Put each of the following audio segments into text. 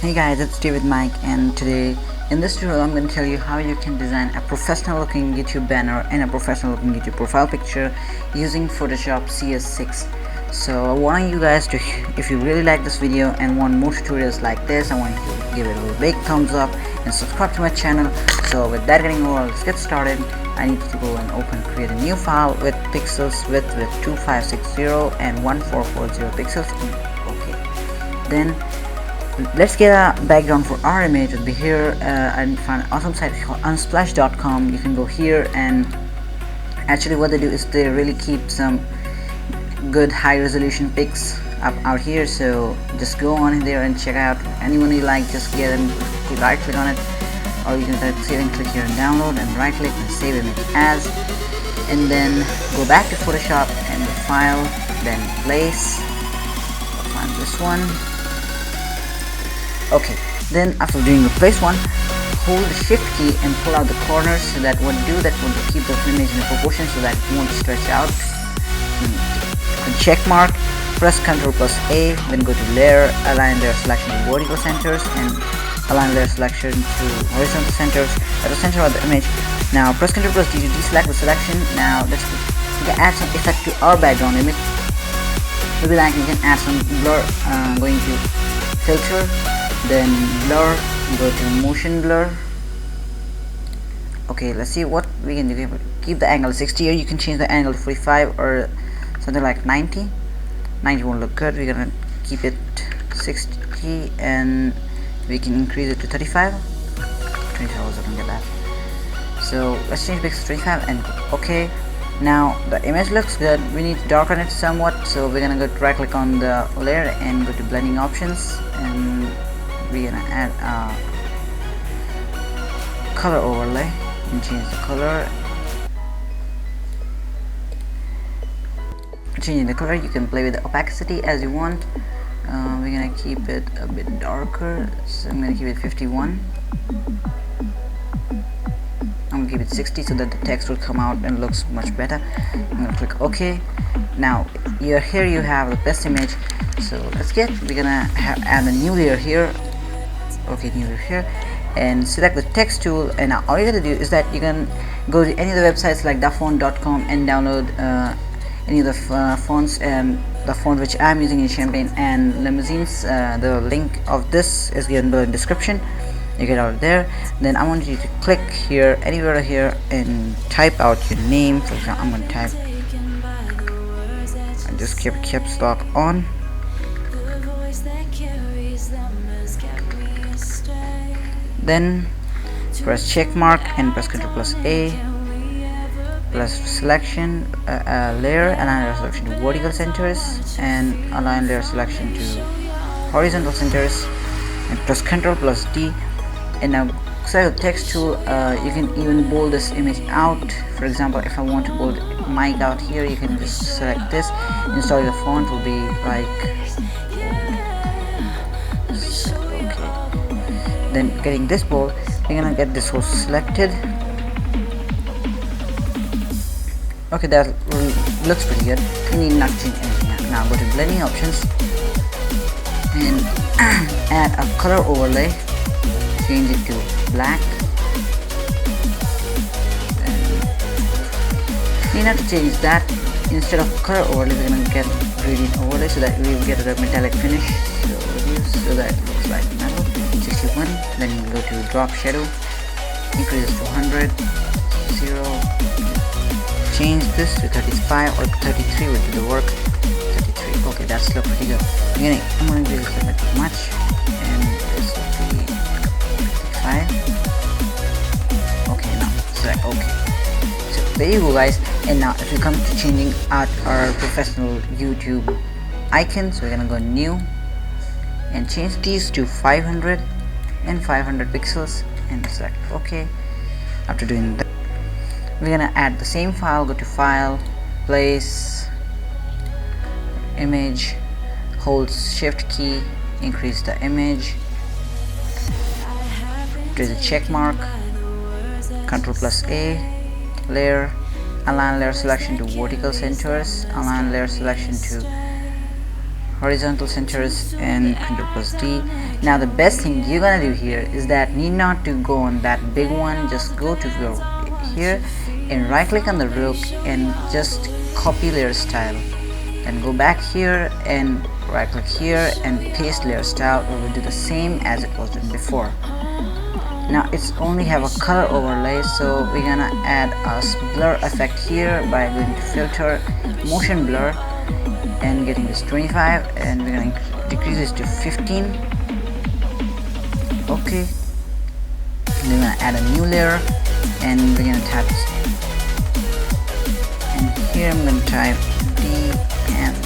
Hey guys, it's David Mike, and today in this tutorial I'm going to tell you how you can design a professional looking YouTube banner and a professional looking YouTube profile picture using Photoshop CS6. So I want you guys to, if you really like this video and want more tutorials like this, I want you to give it a big thumbs up and subscribe to my channel. So with that getting over, let's get started. I need to go and create a new file with pixels width with 2560 and 1440 pixels. Okay, then let's get a background for our image. It'll be here and find an awesome site called unsplash.com. You can go here, and actually what they do is they really keep some good high resolution pics up out here, so just go on in there and check out anyone you like. Just get them, right click on it, or you can type save and click here and download, and right click and save image as, and then go back to Photoshop and the file, then place. I'll find this one. Okay, then after doing the place one, hold the shift key and pull out the corners, so that would keep the image in a proportion so that it won't stretch out. Check mark, press Ctrl plus A, then go to layer, align layer selection to vertical centers, and align layer selection to horizontal centers at the center of the image. Now press Ctrl plus D to deselect the selection. Now let's add some effect to our background image. Maybe like you can add some blur, going to filter, then blur, go to motion blur. Okay, let's see what we can do. Keep the angle 60 here. You can change the angle to 45 or something like 90. 90 won't look good. We're gonna keep it 60, and we can increase it to 35. 25 also can get that. So let's change pixels to 25 and okay. Now the image looks good. We need to darken it somewhat, so we're gonna go to right click on the layer and go to blending options, and we're gonna add a color overlay and change the color. Changing the color, you can play with the opacity as you want. We're gonna keep it a bit darker, so I'm gonna keep it 51. I'm gonna keep it 60 so that the text will come out and looks much better. I'm gonna click OK. Now here you have the best image. So we're gonna add a new layer here. Okay, new layer here, and select the text tool. And now all you gotta do is that you can go to any of the websites like dafont.com and download any of the fonts, and the font which I'm using is Champagne and Limousines. The link of this is given below in the description. You get out there. Then I want you to click here, anywhere here, and type out your name. For example, I'm going to type, I just keep caps lock on. Then press check mark and press Ctrl plus A, plus selection, layer, align layer selection to vertical centers, and align layer selection to horizontal centers, and press Ctrl plus D. And now select the text tool. You can even bold this image out. For example, if I want to bold Mike out here, you can just select this. Install the font will be like okay. Then getting this bold, we're gonna get this whole selected. Okay, that looks pretty good. You need not change anything. Now go to blending options and add a color overlay. Change it to black. You need not to change that. Instead of color overlay, we're gonna get gradient overlay so that we will get a metallic finish. So that it looks like metal. 61. Then you go to drop shadow. Increase it to 100. 0. Change this to 35 or 33 will do the work. 33. Okay, that's look pretty good. Again, I'm going to do this a bit much, and this will be 35. Okay, now select OK. So there you go, guys. And now if we come to changing out our professional YouTube icons, we're gonna go new and change these to 500 and 500 pixels and select OK. After doing that, we're gonna add the same file. Go to file, place, image, hold shift key, increase the image, do the check mark, Ctrl plus A, layer, align layer selection to vertical centers, align layer selection to horizontal centers and Ctrl plus D. Now the best thing you're gonna do here is that need not to go on that big one, just go to your here and right click on the rook and just copy layer style, and go back here and right click here and paste layer style. We will do the same as it was done before. Now it's only have a color overlay, so we're gonna add a blur effect here by going to filter, motion blur, and getting this 25, and we're gonna decrease this to 15. Okay, and we're gonna add a new layer and we're gonna tap, and here I'm gonna type DM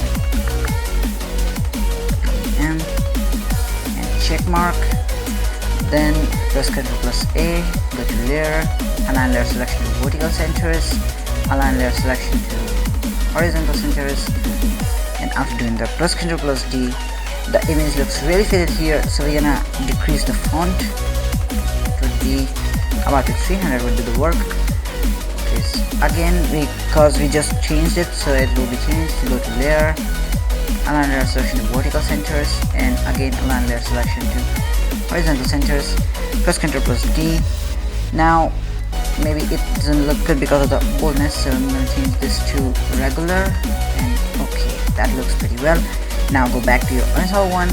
and check mark. Then press Ctrl plus A, go to layer, align layer selection to vertical centers, align layer selection to horizontal centers, and after doing that press Ctrl plus D. The image looks really faded here, so we're gonna decrease the font. It would be about 300 would do the work. Okay, so again, because we just changed it, so it will be changed. Go to layer, align layer selection to vertical centers, and again align layer selection to horizontal centers. Press Ctrl plus D. Now maybe it doesn't look good because of the boldness, so I'm going to change this to regular, and okay, that looks pretty well. Now go back to your original one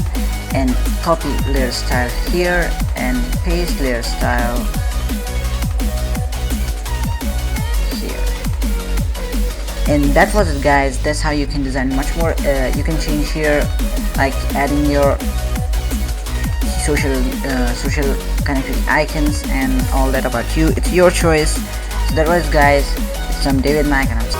and copy layer style here and paste layer style here. And that was it, guys. That's how you can design much more. You can change here, like adding your social connectivity icons and all that about you. It's your choice. So that was, guys, it's from David Mack, and I'm